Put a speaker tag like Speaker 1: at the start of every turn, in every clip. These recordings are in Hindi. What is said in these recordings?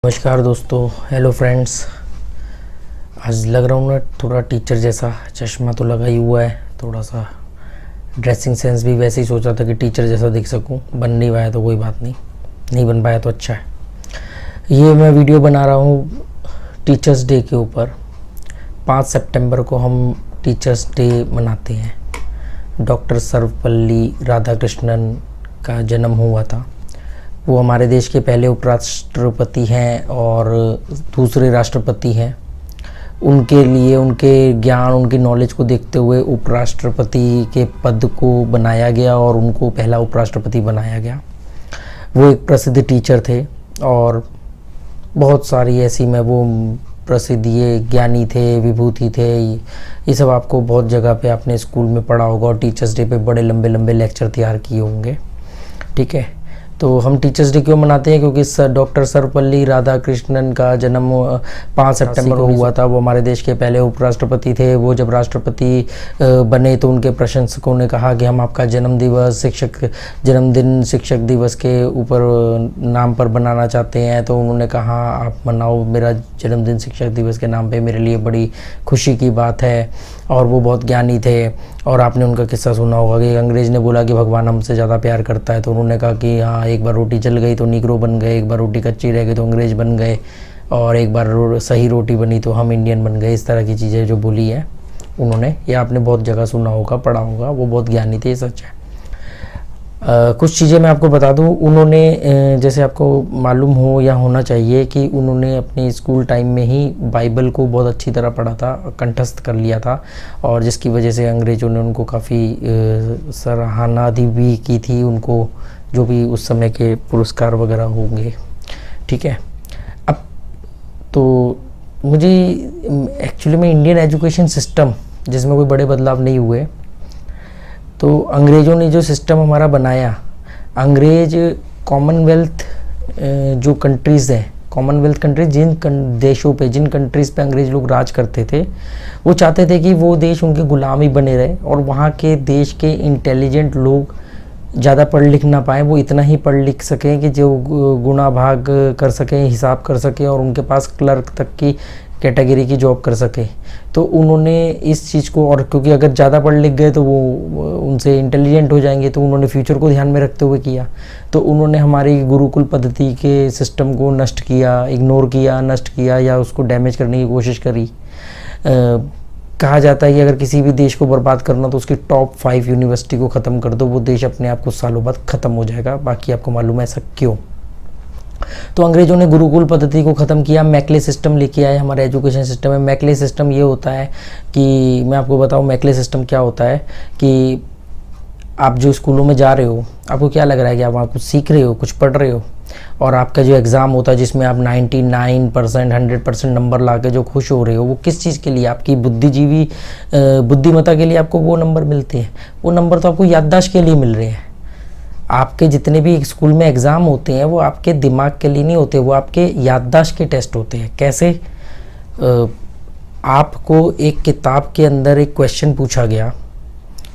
Speaker 1: नमस्कार दोस्तों, हेलो फ्रेंड्स। आज लग रहा हूँ ना थोड़ा टीचर जैसा। चश्मा तो लगा ही हुआ है, थोड़ा सा ड्रेसिंग सेंस भी वैसे ही सोच रहा था कि टीचर जैसा दिख सकूँ। बन नहीं पाया तो कोई बात नहीं, नहीं बन पाया तो अच्छा है। ये मैं वीडियो बना रहा हूँ टीचर्स डे के ऊपर। 5 सितंबर को हम टीचर्स डे मनाते हैं। डॉक्टर सर्वपल्ली राधाकृष्णन का जन्म हुआ था। वो हमारे देश के पहले उपराष्ट्रपति हैं और दूसरे राष्ट्रपति हैं। उनके लिए उनके ज्ञान, उनकी नॉलेज को देखते हुए उपराष्ट्रपति के पद को बनाया गया और उनको पहला उपराष्ट्रपति बनाया गया। वो एक प्रसिद्ध टीचर थे और बहुत सारी ऐसी में वो प्रसिद्ध ये ज्ञानी थे, विभूति थे। ये सब आपको बहुत जगह पे आपने स्कूल में पढ़ा होगा और टीचर्स डे पे बड़े लंबे लंबे लेक्चर तैयार किए होंगे। ठीक है, तो हम टीचर्स डे क्यों मनाते हैं? क्योंकि डॉक्टर सर्वपल्ली राधाकृष्णन का जन्म 5 सितंबर को हुआ था। वो हमारे देश के पहले उपराष्ट्रपति थे। वो जब राष्ट्रपति बने तो उनके प्रशंसकों ने कहा कि हम आपका जन्मदिन शिक्षक दिवस के ऊपर नाम पर बनाना चाहते हैं। तो उन्होंने कहा आप मनाओ मेरा जन्मदिन शिक्षक दिवस के नाम पे, मेरे लिए बड़ी खुशी की बात है। और वो बहुत ज्ञानी थे और आपने उनका किस्सा सुना होगा कि अंग्रेज़ ने बोला कि भगवान हमसे ज़्यादा प्यार करता है। तो उन्होंने कहा कि हाँ, एक बार रोटी जल गई तो निग्रो बन गए, एक बार रोटी कच्ची रह गई तो अंग्रेज़ बन गए, और एक बार सही रोटी बनी तो हम इंडियन बन गए। इस तरह की चीज़ें जो बोली है उन्होंने, ये आपने बहुत जगह सुना होगा, पढ़ा होगा। वो बहुत ज्ञानी थे, ये सच है। कुछ चीज़ें मैं आपको बता दूं। उन्होंने जैसे आपको मालूम हो या होना चाहिए कि उन्होंने अपने स्कूल टाइम में ही बाइबल को बहुत अच्छी तरह पढ़ा था, कंठस्थ कर लिया था, और जिसकी वजह से अंग्रेज़ों ने उनको काफ़ी सराहना भी की थी, उनको जो भी उस समय के पुरस्कार वगैरह होंगे। ठीक है, अब तो मुझे एक्चुअली में इंडियन एजुकेशन सिस्टम जिसमें कोई बड़े बदलाव नहीं हुए, तो अंग्रेज़ों ने जो सिस्टम हमारा बनाया, अंग्रेज कॉमनवेल्थ जो कंट्रीज़ हैं, कॉमनवेल्थ कंट्रीज, जिन देशों पे, जिन कंट्रीज़ पे अंग्रेज़ लोग राज करते थे, वो चाहते थे कि वो देश उनके गुलाम ही बने रहे और वहाँ के देश के इंटेलिजेंट लोग ज़्यादा पढ़ लिख ना पाएँ। वो इतना ही पढ़ लिख सकें कि जो गुणा भाग कर सकें, हिसाब कर सकें और उनके पास क्लर्क तक की कैटेगरी की जॉब कर सके। तो उन्होंने इस चीज़ को, और क्योंकि अगर ज़्यादा पढ़ लिख गए तो वो उनसे इंटेलिजेंट हो जाएंगे, तो उन्होंने फ्यूचर को ध्यान में रखते हुए किया। तो उन्होंने हमारी गुरुकुल पद्धति के सिस्टम को नष्ट किया, इग्नोर किया, नष्ट किया या उसको डैमेज करने की कोशिश करी। कहा जाता है कि अगर किसी भी देश को बर्बाद करना तो उसकी टॉप 5 यूनिवर्सिटी को ख़त्म कर दो, वो देश अपने आप कुछ सालों बाद ख़त्म हो जाएगा। बाकी आपको मालूम है ऐसा क्यों। तो अंग्रेज़ों ने गुरुकुल पद्धति को ख़त्म किया, मैकले सिस्टम लेके आए हमारे एजुकेशन सिस्टम में। मैकले सिस्टम ये होता है कि मैं आपको बताऊं मैकले सिस्टम क्या होता है कि आप जो स्कूलों में जा रहे हो, आपको क्या लग रहा है कि आप वहाँ कुछ सीख रहे हो, कुछ पढ़ रहे हो, और आपका जो एग्ज़ाम होता है जिसमें आप 99%, 100% नंबर ला के जो खुश हो रहे हो, वो किस चीज़ के लिए? आपकी बुद्धिमत्ता के लिए आपको वो नंबर मिलते हैं। वो नंबर तो आपको याददाश्त के लिए मिल रहे हैं। आपके जितने भी स्कूल में एग्ज़ाम होते हैं वो आपके दिमाग के लिए नहीं होते, वो आपके याददाश्त के टेस्ट होते हैं। कैसे? आपको एक किताब के अंदर एक क्वेश्चन पूछा गया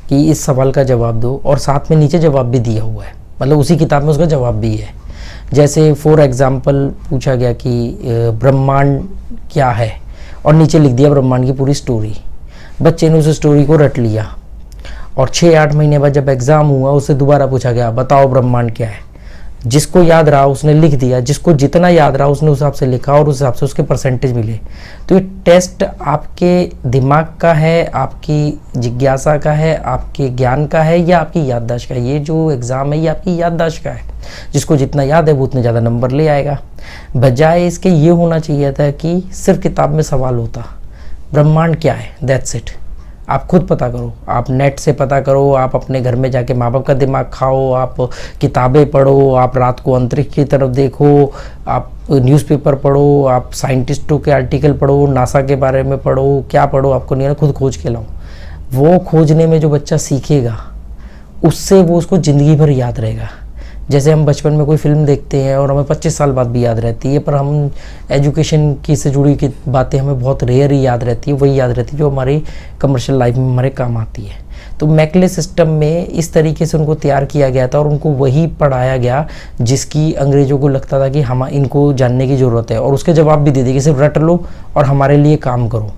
Speaker 1: कि इस सवाल का जवाब दो, और साथ में नीचे जवाब भी दिया हुआ है, मतलब उसी किताब में उसका जवाब भी है। जैसे फॉर एग्ज़ाम्पल पूछा गया कि ब्रह्मांड क्या है, और नीचे लिख दिया ब्रह्मांड की पूरी स्टोरी। बच्चे ने उस स्टोरी को रट लिया, और 6-8 महीने बाद जब एग्ज़ाम हुआ उससे दोबारा पूछा गया बताओ ब्रह्मांड क्या है। जिसको याद रहा उसने लिख दिया, जिसको जितना याद रहा उसने उस हिसाब से लिखा, और उस हिसाब से उसके परसेंटेज मिले। तो ये टेस्ट आपके दिमाग का है, आपकी जिज्ञासा का है, आपके ज्ञान का है, या आपकी याददाश्त का है? ये जो एग्ज़ाम है ये आपकी याददाश्त का है। जिसको जितना याद है वो उतने ज़्यादा नंबर ले आएगा। बजाय इसके ये होना चाहिए था कि सिर्फ किताब में सवाल होता, ब्रह्मांड क्या है, दैट्स इट। आप खुद पता करो, आप नेट से पता करो, आप अपने घर में जाके माँ बाप का दिमाग खाओ, आप किताबें पढ़ो, आप रात को अंतरिक्ष की तरफ देखो, आप न्यूज़पेपर पढ़ो, आप साइंटिस्टों के आर्टिकल पढ़ो, नासा के बारे में पढ़ो, क्या पढ़ो आपको नहीं है, खुद खोज के लाओ। वो खोजने में जो बच्चा सीखेगा उससे वो उसको ज़िंदगी भर याद रहेगा। जैसे हम बचपन में कोई फिल्म देखते हैं और हमें 25 साल बाद भी याद रहती है, पर हम एजुकेशन की से जुड़ी की बातें हमें बहुत रेयर ही याद रहती है, वही याद रहती है जो हमारी कमर्शियल लाइफ में हमारे काम आती है। तो मैकले सिस्टम में इस तरीके से उनको तैयार किया गया था और उनको वही पढ़ाया गया जिसकी अंग्रेज़ों को लगता था कि हम इनको जानने की ज़रूरत है, और उसके जवाब भी दे दिए कि सिर्फ रट लो और हमारे लिए काम करो।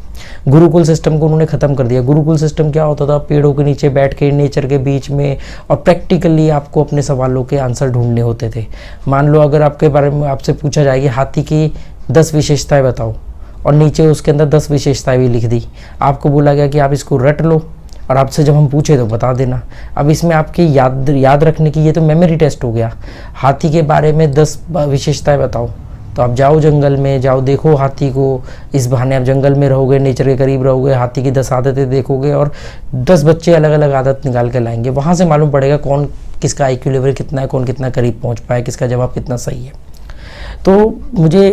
Speaker 1: गुरुकुल सिस्टम को उन्होंने ख़त्म कर दिया। गुरुकुल सिस्टम क्या होता था, पेड़ों के नीचे बैठ के नेचर के बीच में और प्रैक्टिकली आपको अपने सवालों के आंसर ढूंढने होते थे। मान लो अगर आपके बारे में आपसे पूछा जाए कि हाथी की 10 विशेषताएं बताओ, और नीचे उसके अंदर 10 विशेषताएं भी लिख दी, आपको बोला गया कि आप इसको रट लो और आपसे जब हम पूछे तो बता देना। अब इसमें आपकी याद रखने की, ये तो मेमोरी टेस्ट हो गया। हाथी के बारे में 10 विशेषताएं बताओ, तो आप जाओ जंगल में, जाओ देखो हाथी को, इस बहाने आप जंगल में रहोगे, नेचर के करीब रहोगे, हाथी की 10 आदतें देखोगे और 10 बच्चे अलग अलग आदत निकाल के लाएंगे। वहाँ से मालूम पड़ेगा कौन किसका IQ लेवल कितना है, कौन कितना करीब पहुँच पाया, किसका जवाब कितना सही है। तो मुझे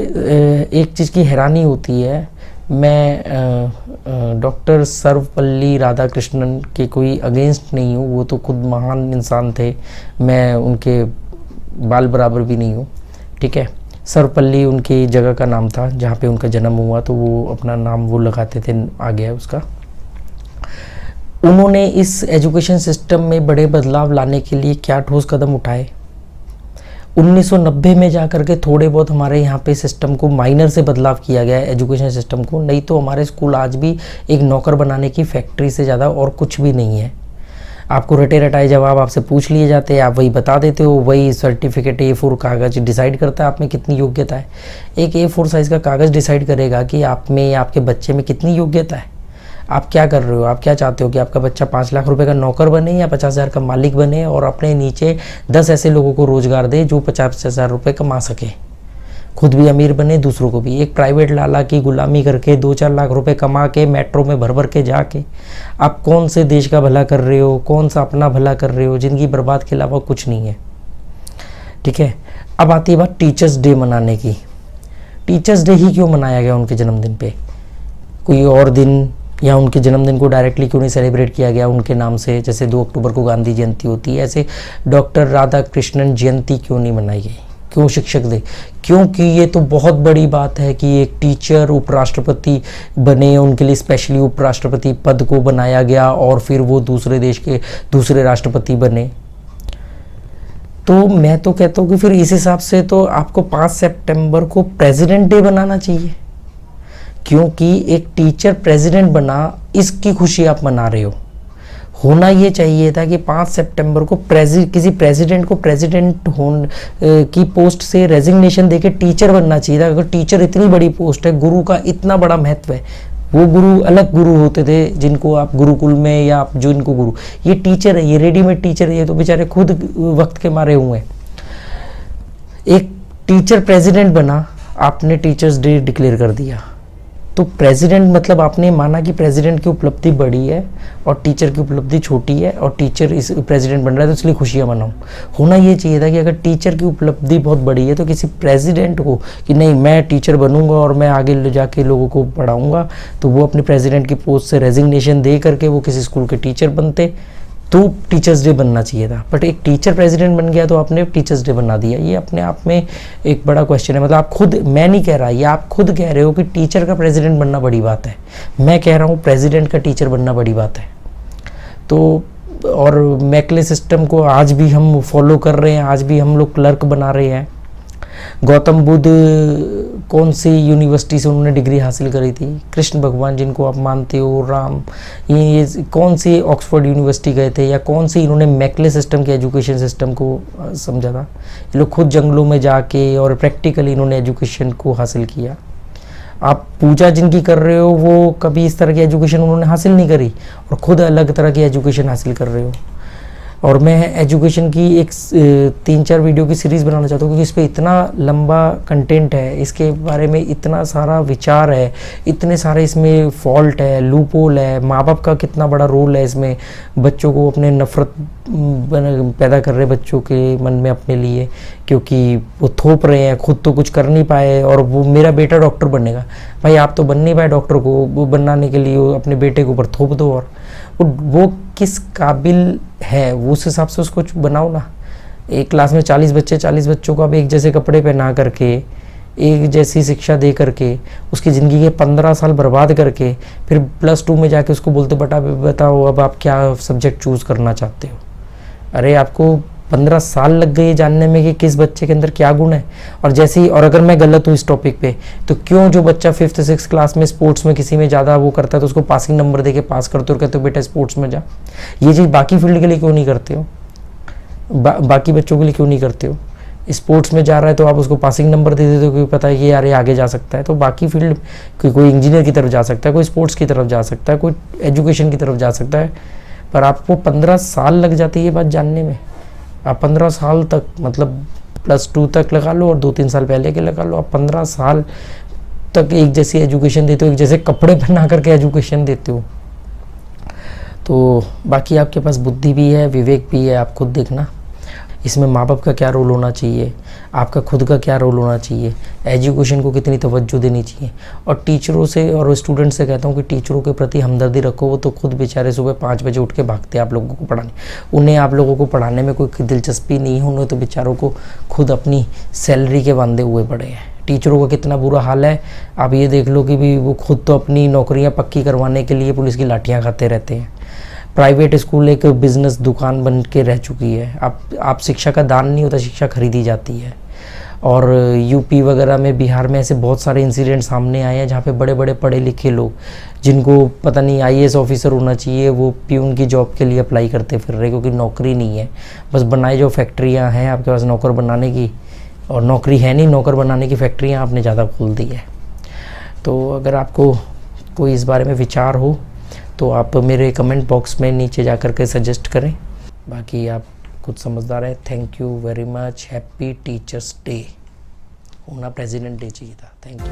Speaker 1: एक चीज़ की हैरानी होती है, मैं डॉक्टर सर्वपल्ली राधाकृष्णन के कोई अगेंस्ट नहीं हूँ, वो तो खुद महान इंसान थे, मैं उनके बाल बराबर भी नहीं हूँ, ठीक है। सर्वपल्ली उनकी जगह का नाम था जहाँ पे उनका जन्म हुआ, तो वो अपना नाम वो लगाते थे, आ गया उसका। उन्होंने इस एजुकेशन सिस्टम में बड़े बदलाव लाने के लिए क्या ठोस कदम उठाए। 1990 में जाकर के थोड़े बहुत हमारे यहाँ पे सिस्टम को माइनर से बदलाव किया गया है, एजुकेशन सिस्टम को, नहीं तो हमारे स्कूल आज भी एक नौकर बनाने की फैक्ट्री से ज़्यादा और कुछ भी नहीं है। आपको रटे रटाए जवाब आपसे पूछ लिए जाते हैं, आप वही बता देते हो, वही सर्टिफिकेट A4 कागज़ डिसाइड करता है आप में कितनी योग्यता है। एक A4 साइज़ का कागज़ डिसाइड करेगा कि आप में या आपके बच्चे में कितनी योग्यता है। आप क्या कर रहे हो, आप क्या चाहते हो कि आपका बच्चा 5 लाख रुपए का नौकर बने या 50,000 का मालिक बने और अपने नीचे 10 ऐसे लोगों को रोज़गार दे जो 50,000 रुपये कमा सके, खुद भी अमीर बने, दूसरों को भी। एक प्राइवेट लाला की गुलामी करके 2-4 लाख रुपए कमा के मेट्रो में भर भर के जाके आप कौन से देश का भला कर रहे हो, कौन सा अपना भला कर रहे हो। ज़िंदगी बर्बाद के अलावा कुछ नहीं है, ठीक है। अब आती है बात टीचर्स डे मनाने की। टीचर्स डे ही क्यों मनाया गया उनके जन्मदिन पे, कोई और दिन या उनके जन्मदिन को डायरेक्टली क्यों नहीं सेलिब्रेट किया गया उनके नाम से। जैसे 2 अक्टूबर को गांधी जयंती होती है, ऐसे डॉक्टर राधाकृष्णन जयंती क्यों नहीं मनाई गई, क्यों शिक्षक डे। क्योंकि ये तो बहुत बड़ी बात है कि एक टीचर उपराष्ट्रपति बने, उनके लिए स्पेशली उपराष्ट्रपति पद को बनाया गया और फिर वो दूसरे देश के दूसरे राष्ट्रपति बने। तो मैं तो कहता हूँ कि फिर इस हिसाब से तो आपको 5 सितंबर को प्रेसिडेंट डे बनाना चाहिए, क्योंकि एक टीचर प्रेसिडेंट बना, इसकी खुशी आप मना रहे हो। होना ये चाहिए था कि 5 सितंबर को किसी प्रेसिडेंट को प्रेसिडेंट की पोस्ट से रेजिग्नेशन देके टीचर बनना चाहिए था। अगर टीचर इतनी बड़ी पोस्ट है, गुरु का इतना बड़ा महत्व है, वो गुरु अलग गुरु होते थे जिनको आप गुरुकुल में या आप जो इनको गुरु, ये टीचर है, ये रेडीमेड टीचर है, ये तो बेचारे खुद वक्त के मारे हुए हैं। एक टीचर प्रेसिडेंट बना, आपने टीचर्स डे डिक्लेयर कर दिया, तो प्रेसिडेंट मतलब आपने माना कि प्रेसिडेंट की उपलब्धि बड़ी है और टीचर की उपलब्धि छोटी है और टीचर इस प्रेसिडेंट बन रहा है तो इसलिए खुशियाँ मनाऊं। होना ये चाहिए था कि अगर टीचर की उपलब्धि बहुत बड़ी है तो किसी प्रेसिडेंट को कि नहीं मैं टीचर बनूंगा और मैं आगे ले जाके लोगों को पढ़ाऊंगा, तो वो अपने प्रेसिडेंट की पोस्ट से रेजिग्नेशन दे करके वो किसी स्कूल के टीचर बनते, तो टीचर्स डे बनना चाहिए था। बट एक टीचर प्रेसिडेंट बन गया तो आपने टीचर्स डे बना दिया। ये अपने आप में एक बड़ा क्वेश्चन है। मतलब आप खुद, मैं नहीं कह रहा, ये आप खुद कह रहे हो कि टीचर का प्रेसिडेंट बनना बड़ी बात है, मैं कह रहा हूँ प्रेसिडेंट का टीचर बनना बड़ी बात है। तो और मैकले सिस्टम को आज भी हम फॉलो कर रहे हैं, आज भी हम लोग क्लर्क बना रहे हैं। गौतम बुद्ध कौन सी यूनिवर्सिटी से उन्होंने डिग्री हासिल करी थी, कृष्ण भगवान जिनको आप मानते हो, राम, ये कौन सी ऑक्सफोर्ड यूनिवर्सिटी गए थे या कौन सी इन्होंने मैकले सिस्टम के एजुकेशन सिस्टम को समझा था। ये लोग खुद जंगलों में जाके और प्रैक्टिकली इन्होंने एजुकेशन को हासिल किया। आप पूजा जिनकी कर रहे हो वो कभी इस तरह की एजुकेशन उन्होंने हासिल नहीं करी और खुद अलग तरह की एजुकेशन हासिल कर रहे हो। और मैं एजुकेशन की एक 3-4 वीडियो की सीरीज़ बनाना चाहता हूँ, क्योंकि इस पर इतना लंबा कंटेंट है, इसके बारे में इतना सारा विचार है, इतने सारे इसमें फॉल्ट है, लूप होल है, माँ बाप का कितना बड़ा रोल है इसमें, बच्चों को अपने नफ़रत पैदा कर रहे बच्चों के मन में अपने लिए, क्योंकि वो थोप रहे हैं, खुद तो कुछ कर नहीं पाए और वो मेरा बेटा डॉक्टर बनेगा। भाई आप तो बन नहीं पाए डॉक्टर को, वो बनाने के लिए अपने बेटे के ऊपर थोप दो और वो किस काबिल है वो उस हिसाब से उसको बनाओ ना। एक क्लास में 40 बच्चे, 40 बच्चों को आप एक जैसे कपड़े पहना करके एक जैसी शिक्षा दे करके उसकी ज़िंदगी के 15 साल बर्बाद करके फिर +2 में जाके उसको बोलते बताओ अब आप क्या सब्जेक्ट चूज़ करना चाहते हो। अरे आपको 15 साल लग गए जानने में कि किस बच्चे के अंदर क्या गुण है। और जैसे ही, और अगर मैं गलत हूँ इस टॉपिक पे, तो क्यों जो बच्चा 5th 6th क्लास में स्पोर्ट्स में किसी में ज़्यादा वो करता है तो उसको पासिंग नंबर दे के पास करते हो, कहते हो बेटा स्पोर्ट्स में जा। ये चीज़ बाकी फील्ड के लिए क्यों नहीं करते हो? बाकी बच्चों के लिए क्यों नहीं करते हो? स्पोर्ट्स में जा रहा है तो आप उसको पासिंग नंबर दे देते हो क्योंकि पता है कि यार ये आगे जा सकता है। तो बाकी फील्ड कोई इंजीनियर की तरफ जा सकता है, कोई स्पोर्ट्स की तरफ जा सकता है, कोई एजुकेशन की तरफ जा सकता है, पर आपको 15 साल लग जाती है ये बात जानने में। आप 15 साल तक, मतलब +2 तक लगा लो और 2-3 साल पहले के लगा लो, आप 15 साल तक एक जैसी एजुकेशन देते हो, एक जैसे कपड़े पहना करके एजुकेशन देते हो। तो बाकी आपके पास बुद्धि भी है, विवेक भी है, आप खुद देखना। इसमें माँ बाप का क्या रोल होना चाहिए, आपका खुद का क्या रोल होना चाहिए, एजुकेशन को कितनी तवज्जो देनी चाहिए। और टीचरों से और स्टूडेंट से कहता हूँ कि टीचरों के प्रति हमदर्दी रखो। वो तो खुद बेचारे सुबह 5 बजे उठ के भागते हैं आप लोगों को पढ़ाने। उन्हें आप लोगों को पढ़ाने में कोई दिलचस्पी नहीं है, उन्हें तो बेचारों को खुद अपनी सैलरी के बांधे हुए पड़े हैं। टीचरों का कितना बुरा हाल है आप ये देख लो कि भी वो खुद तो अपनी नौकरियाँ पक्की करवाने के लिए पुलिस की लाठियाँ खाते रहते हैं। प्राइवेट स्कूल एक बिज़नेस दुकान बन के रह चुकी है। आप शिक्षा का दान नहीं होता, शिक्षा खरीदी जाती है। और यूपी वगैरह में, बिहार में ऐसे बहुत सारे इंसिडेंट सामने आए हैं जहाँ पे बड़े बड़े पढ़े लिखे लोग जिनको पता नहीं IAS ऑफिसर होना चाहिए, वो प्यून की जॉब के लिए अप्लाई करते फिर रहे क्योंकि नौकरी नहीं है। बस बनाए जो फैक्ट्रियाँ हैं आपके पास नौकर बनाने की, और नौकरी है नहीं, नौकर बनाने की फैक्ट्रियाँ आपने ज़्यादा खोल दी है। तो अगर आपको कोई इस बारे में विचार हो तो आप मेरे कमेंट बॉक्स में नीचे जा कर के सजेस्ट करें। बाकी आप खुद समझदार हैं। Thank you very much. Happy teachers day. होना प्रेसिडेंट डे चाहिए था। Thank you.